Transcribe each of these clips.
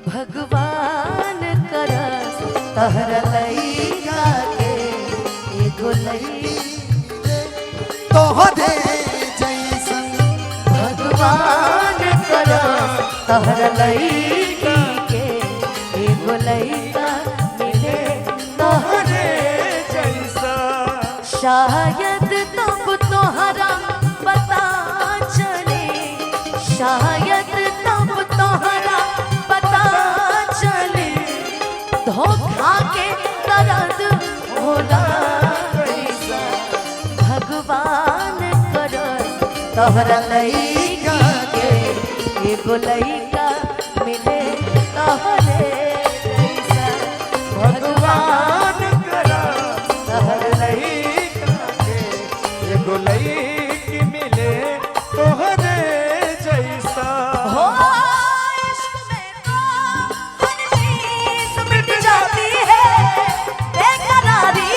भगवान करस तहर लइका के एगो लइका तोहरे जैसन भगवान करस तहर लइका के एगो लइका मिले तोहरे जैसा शायद तब तोहरा पता चले शायद तब तोहरा पता चले धोखा के दर्द होला कैसा भगवान करस तोहरा लइका के एगो लइका मिले तोहरे जैसा भगवान करस तोहर लइका के एगो लइकी मिले तोहरे जैसा हो इश्क में तो हर चीज मिट जाती है बेकरारी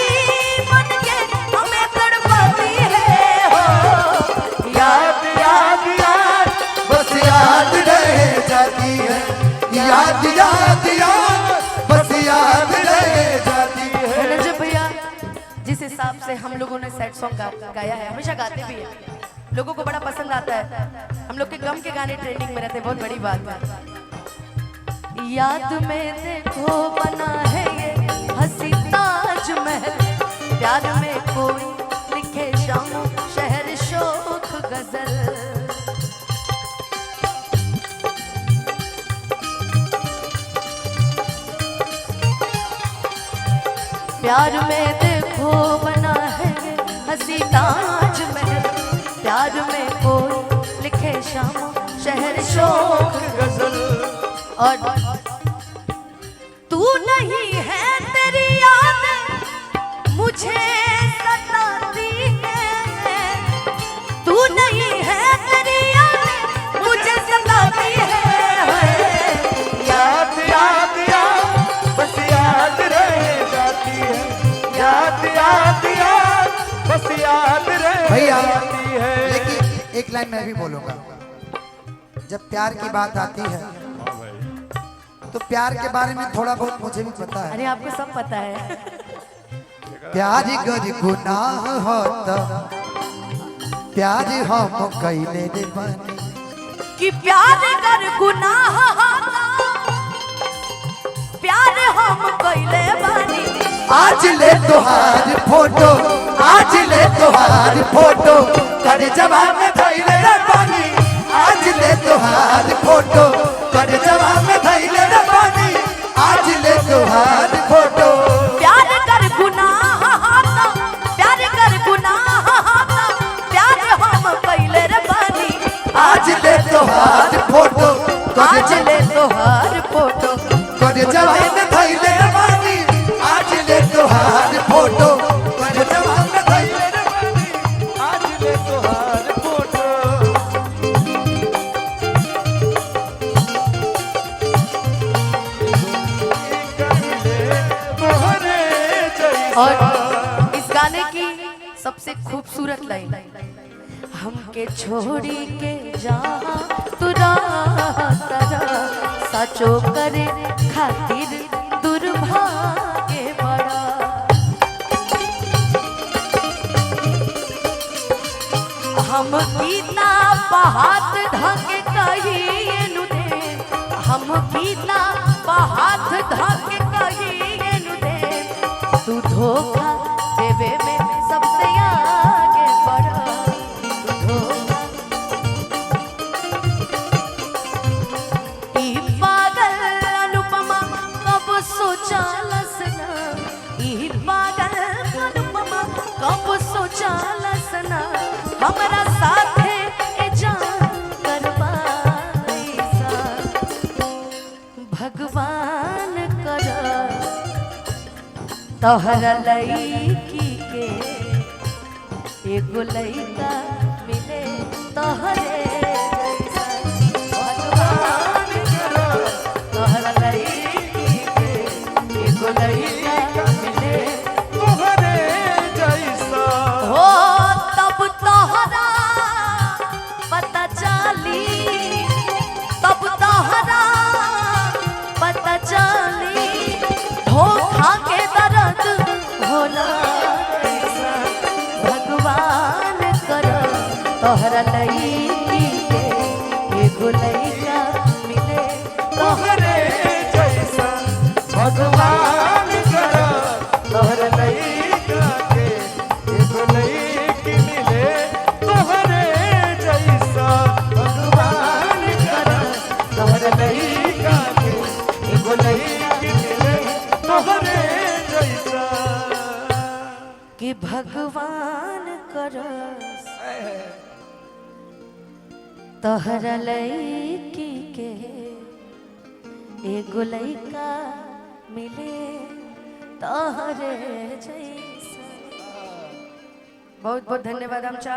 बन के हमें तड़पाती है हो याद याद याद बस याद रह जाती है याद याद याद बस याद रह जाती है। रजब भैया जिस हिसाब से हम लोगों ने सैड सॉन्ग गाया है हमेशा गाते भी हैं लोगों को बड़ा पसंद आता है हम लोग के गम के गाने ट्रेंडिंग में रहते हैं बहुत बड़ी बात है याद में देखो बना है ये हंसी ताजमहल प्यार में कोई लिखे शाम शहर शोक गजल प्यार में देखो बना है हंसी ताजमहल प्यार में कोई लिखे शाम शहर शोक गजल और तू नहीं है तेरी याद मुझे सताती है तू नहीं है तेरी याद मुझे सताती है याद याद याद बस याद रह जाती है याद याद याद बस याद रह भैया जाती है। लेकिन एक लाइन मैं भी बोलूंगा जब प्यार की बात आती है तो प्यार के बारे में थोड़ा बहुत मुझे भी पता है। अरे आपको सब पता है प्यार गर गुनाह हो तो प्यार हम कैले रे बनी कि प्यार कर गुनाह प्यार हम कैले बानी आज ले तोहार फोटो आज ले तोहार फोटो कर जवाब में धैले रे बनी आज ले तोहार फोटो कर जवाब में धैले रे बनी आज ले तोहार फोटो प्यार कर गुनाह प्यार कर गुनाह प्यार हम कैले रे बानी आज ले तोहार फोटो आज ले तोहार फोटो कर जवाब में धैले रे बनी आज ले तोहार फोटो कर जवाब में धैले रे बनी आज ले तोहार फोटो तोहरे जैसा और इस गाने की सबसे खूबसूरत लाइन हमके छोड़ी के जहाँ तू तारा साचो करे खातिर दुर्भाग्य बड़ा हम गीता पहात धके कहिए नु दे हम गीता पहात धके कहिए नु दे तू धोखा देवे में सबसे आगे बढ़ा तू धोखा ई पागल अनुपमा कब सोचालस ना ई पागल अनुपमा कब सोचालस ना हमरा साथे ए जान करवाईसा भगवान करस तोहरा लईकी के एगो लइका मिले तोहरे जैसा भगवान करस तोहरा लईकी के एगो लइका मिले तोहरे जैसा हो तब तोहरा पता चली तब तोहरा तोहरा लईकी के एगो लईका मिले तोहरे जैसा भगवान करा तोहरा लईका के एगो लईकी मिले तोहरे जैसा भगवान करा तोहरा लईका के एगो लईकी मिले तोहरे जैसा कि भगवान करस तोहरा लईकी के एगो लईका मिले तोहरे जैसा। बहुत बहुत धन्यवाद। हम